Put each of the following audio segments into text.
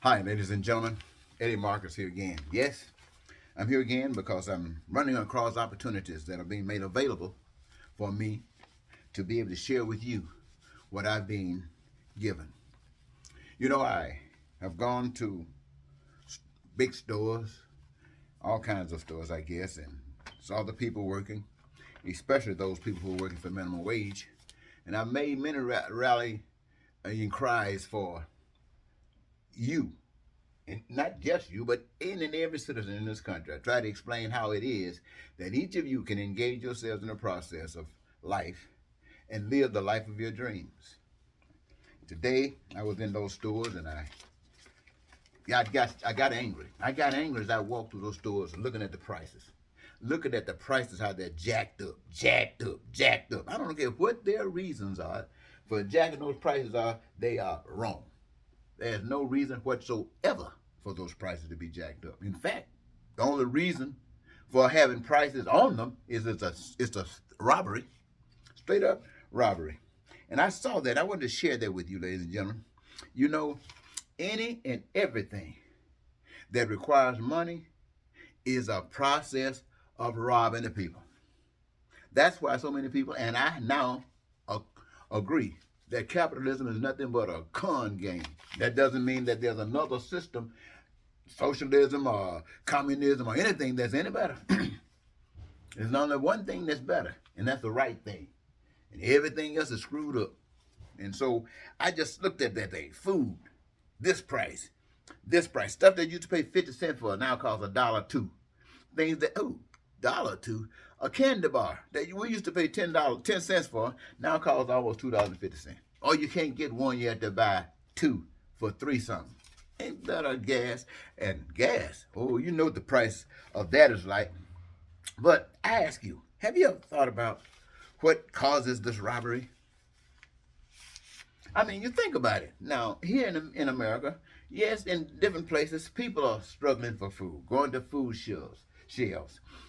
Hi, ladies and gentlemen. Eddie Marcus here again. Yes, I'm here again because I'm running across opportunities that are being made available for me to be able to share with you what I've been given. You know, I have gone to big stores, all kinds of stores, I guess, and saw the people working, especially those people who are working for minimum wage. And I've made many rallying cries for you, and not just you, but in and every citizen in this country. I try to explain how it is that each of you can engage yourselves in the process of life and live the life of your dreams. Today, I was in those stores and I got angry. I got angry as I walked through those stores looking at the prices. Looking at the prices, how they're jacked up, jacked up, jacked up. I don't care what their reasons are for jacking those prices are, they are wrong. There's no reason whatsoever for those prices to be jacked up. In fact, the only reason for having prices on them is it's a robbery, straight up robbery. And I saw that. I wanted to share that with you, ladies and gentlemen. You know, any and everything that requires money is a process of robbing the people. That's why so many people, and I now agree that capitalism is nothing but a con game. That doesn't mean that there's another system, socialism or communism or anything that's any better. There's only one thing that's better, and that's the right thing. And everything else is screwed up. And so I just looked at that thing. Food, this price, this price. Stuff that used to pay 50 cents for now costs $1.02. Things that, $1.02. A candy bar that we used to pay $10 for now costs almost $2.50. Or you can't get one, you have to buy two for $3 something. Ain't that a gas? And gas, oh, you know what the price of that is like. But I ask you, have you ever thought about what causes this robbery? I mean, you think about it. Now, here in America, yes, in different places, people are struggling for food, going to food shelves.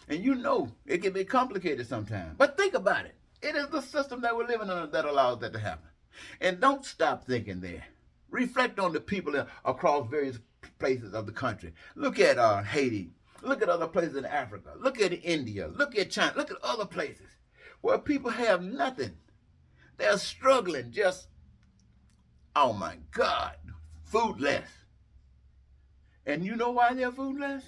And you know it can be complicated sometimes. But think about it. It is the system that we're living under that allows that to happen. And don't stop thinking there. Reflect on the people across various places of the country. Look at Haiti. Look at other places in Africa. Look at India. Look at China. Look at other places where people have nothing. They're struggling just, oh my God, foodless. And you know why they're foodless?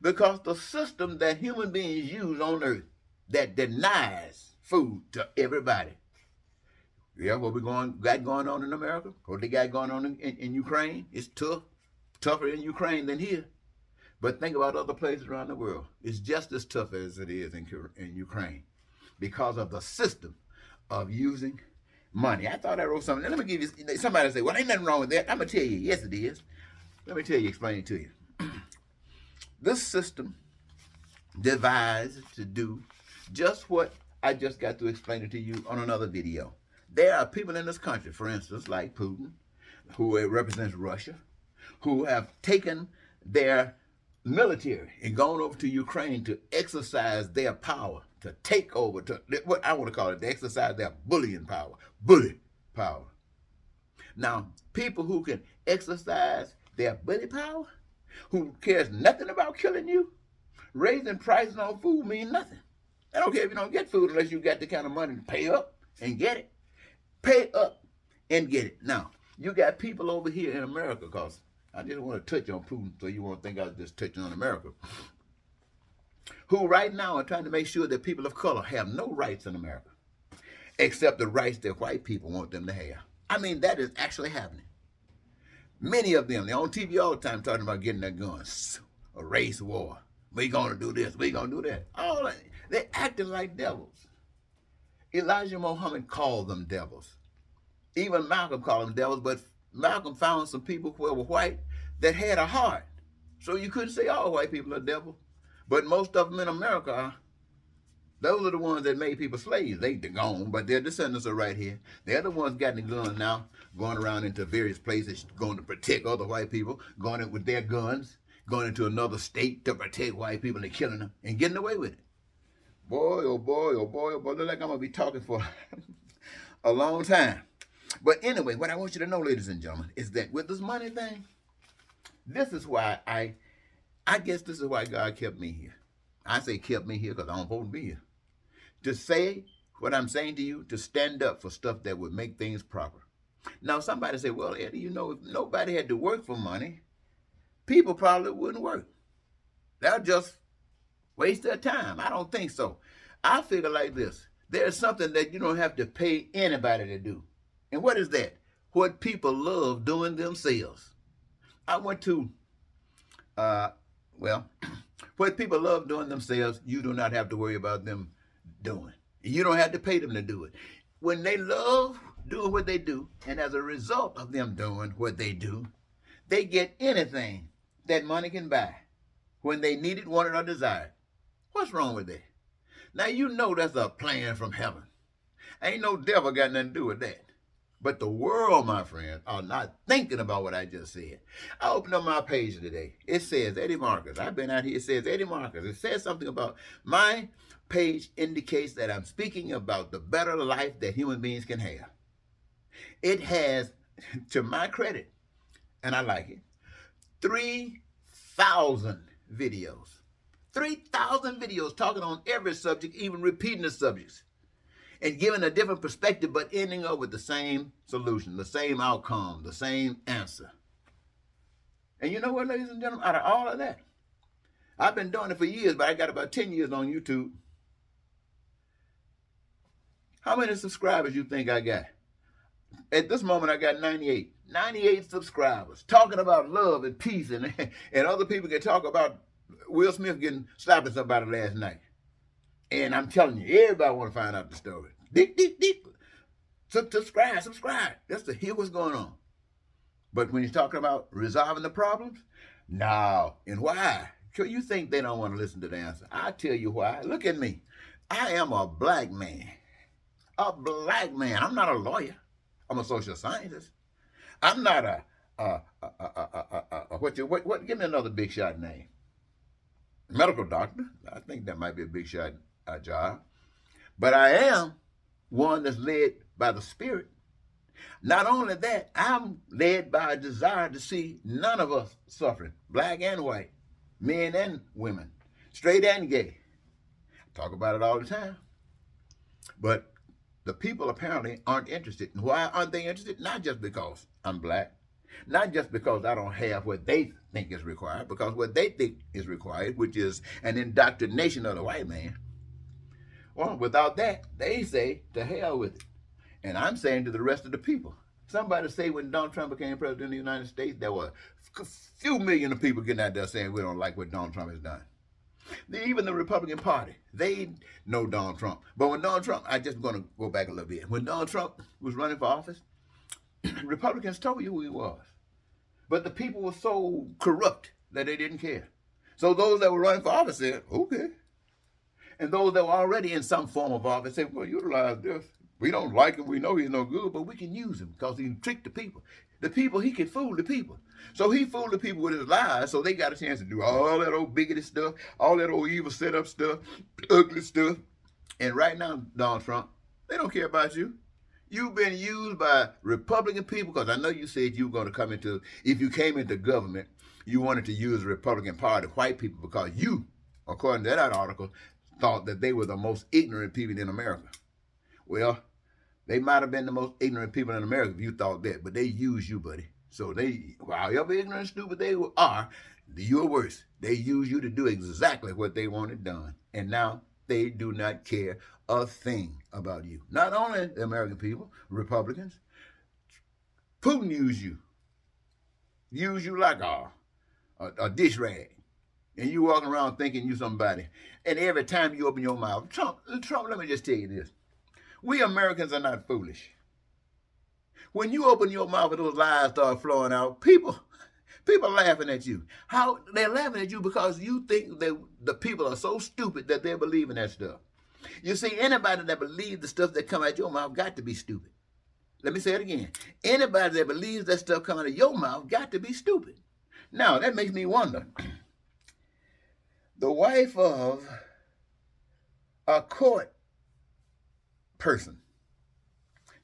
Because the system that human beings use on earth that denies food to everybody. Yeah, what got going on in America, what they got going on in Ukraine, it's tougher in Ukraine than here. But think about other places around the world. It's just as tough as it is in Ukraine because of the system of using money. I thought I wrote something. Let me give you, somebody say, well, ain't nothing wrong with that. I'm going to tell you, yes, it is. Let me tell you, explain it to you. This system devised to do just what I just got to explain it to you on another video. There are people in this country, for instance, like Putin, who represents Russia, who have taken their military and gone over to Ukraine to exercise their power, to take over, to what I want to call it, to exercise their bullying power, bully power. Now, people who can exercise their bully power, who cares nothing about killing you, raising prices on food mean nothing. I don't care if you don't get food unless you got the kind of money to pay up and get it. Pay up and get it. Now, you got people over here in America, because I just want to touch on Putin so you won't think I was just touching on America, who right now are trying to make sure that people of color have no rights in America, except the rights that white people want them to have. I mean, that is actually happening. Many of them, they're on TV all the time talking about getting their guns, a race war. We're going to do this, we're going to do that. All that. They're acting like devils. Elijah Muhammad called them devils. Even Malcolm called them devils, but Malcolm found some people who were white that had a heart. So you couldn't say all white people are devils, but most of them in America are. Those are the ones that made people slaves. They're gone, but their descendants are right here. They're the ones got the guns now, going around into various places, going to protect other white people, going in with their guns, going into another state to protect white people and killing them and getting away with it. Boy, oh boy, oh boy, oh boy, look like I'm going to be talking for a long time. But anyway, what I want you to know, ladies and gentlemen, is that with this money thing, This is why I guess this is why God kept me here. I say kept me here because I don't supposed to be here. To say what I'm saying to you, to stand up for stuff that would make things proper. Now somebody say, well, Eddie, you know, if nobody had to work for money, people probably wouldn't work. They'll just waste their time. I don't think so. I figure like this. There's something that you don't have to pay anybody to do. And what is that? What people love doing themselves. I went to, uh, well, what people love doing themselves, you do not have to worry about them doing. You don't have to pay them to do it. When they love doing what they do, and as a result of them doing what they do, they get anything that money can buy when they need it, want it, or desire it. What's wrong with that? Now you know that's a plan from heaven. Ain't no devil got nothing to do with that. But the world, my friend, are not thinking about what I just said. I opened up my page today. It says Eddie Marcus. I've been out here. It says Eddie Marcus. It says something about my page indicates that I'm speaking about the better life that human beings can have. It has, to my credit, and I like it, 3,000 videos. 3,000 videos talking on every subject, even repeating the subjects, and giving a different perspective, but ending up with the same solution, the same outcome, the same answer. And you know what, ladies and gentlemen, out of all of that, I've been doing it for years, but I got about 10 years on YouTube. How many subscribers you think I got? At this moment, I got 98. 98 subscribers talking about love and peace, and other people can talk about Will Smith getting slapped at somebody last night. And I'm telling you, everybody want to find out the story. Dick. Subscribe. Just to hear what's going on. But when you're talking about resolving the problems, no. And why? You think they don't want to listen to the answer. I tell you why. Look at me. I am a black man. A black man. I'm not a lawyer. I'm a social scientist. I'm not what? Give me another big shot name. Medical doctor. I think that might be a big shot job. But I am one that's led by the Spirit. Not only that, I'm led by a desire to see none of us suffering, black and white, men and women, straight and gay. I talk about it all the time. But the people apparently aren't interested. And why aren't they interested? Not just because I'm black, not just because I don't have what they think is required, because what they think is required, which is an indoctrination of the white man. Well, without that, they say, to hell with it. And I'm saying to the rest of the people. Somebody say when Donald Trump became president of the United States, there were a few million of people getting out there saying we don't like what Donald Trump has done. Even the Republican Party, they know Donald Trump. But when Donald Trump, I'm just going to go back a little bit. When Donald Trump was running for office, Republicans told you who he was. But the people were so corrupt that they didn't care. So those that were running for office said, okay. And those that were already in some form of office said, well, utilize this. We don't like him. We know he's no good, but we can use him because he can trick the people. The people, he can fool the people. So he fooled the people with his lies, so they got a chance to do all that old bigoted stuff, all that old evil setup stuff, ugly stuff. And right now, Donald Trump, they don't care about you. You've been used by Republican people, because I know you said you were going to come into, if you came into government, you wanted to use the Republican Party, white people, because you, according to that article, thought that they were the most ignorant people in America. Well, they might have been the most ignorant people in America if you thought that, but they use you, buddy. So they, however ignorant and stupid they are, you're worse. They use you to do exactly what they wanted done. And now they do not care a thing about you. Not only the American people, Republicans, Putin used you. Use you like a dish rag. And you walking around thinking you somebody. And every time you open your mouth, Trump, let me just tell you this. We Americans are not foolish. When you open your mouth and those lies start flowing out, people are laughing at you. How? They're laughing at you because you think that the people are so stupid that they're believing that stuff. You see, anybody that believes the stuff that come out your mouth got to be stupid. Let me say it again. Anybody that believes that stuff coming out of your mouth got to be stupid. Now, that makes me wonder. The wife of a court person.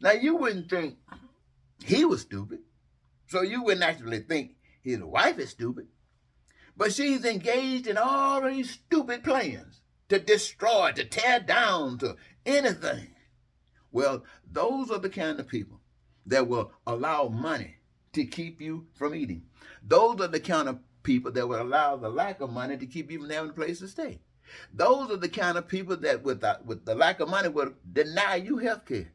Now, you wouldn't think he was stupid. So you wouldn't actually think his wife is stupid, but she's engaged in all of these stupid plans to destroy, to tear down, to anything. Well, those are the kind of people that will allow money to keep you from eating. Those are the kind of people that will allow the lack of money to keep you from having a place to stay. Those are the kind of people that with the lack of money will deny you health care.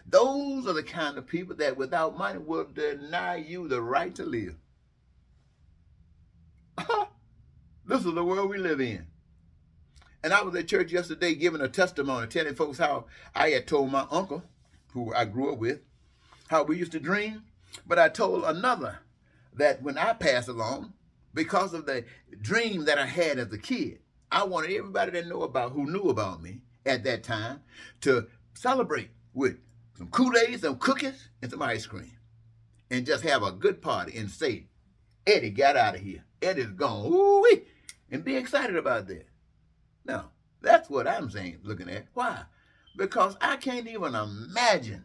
Those are the kind of people that without money will deny you the right to live. This is the world we live in. And I was at church yesterday giving a testimony, telling folks how I had told my uncle, who I grew up with, how we used to dream. But I told another that when I pass along, because of the dream that I had as a kid, I wanted everybody to know about who knew about me at that time to celebrate with some Kool-Aid, some cookies, and some ice cream. And just have a good party and say, Eddie got out of here. Eddie's gone. Ooh-wee. And be excited about that. Now, that's what I'm saying, looking at. Why? Because I can't even imagine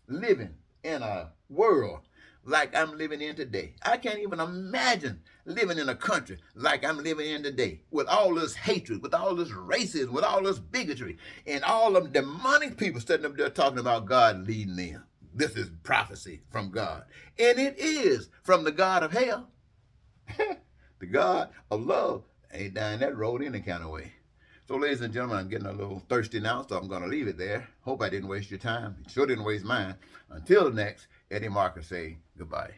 living in a world like I'm living in today. I can't even imagine living in a country like I'm living in today, with all this hatred, with all this racism, with all this bigotry, and all them demonic people standing up there talking about God leading them. This is prophecy from God. And it is from the God of hell. The God of love ain't down that road any kind of way. So, ladies and gentlemen, I'm getting a little thirsty now, so I'm going to leave it there. Hope I didn't waste your time. It sure didn't waste mine. Until next, Eddie Marcus say goodbye.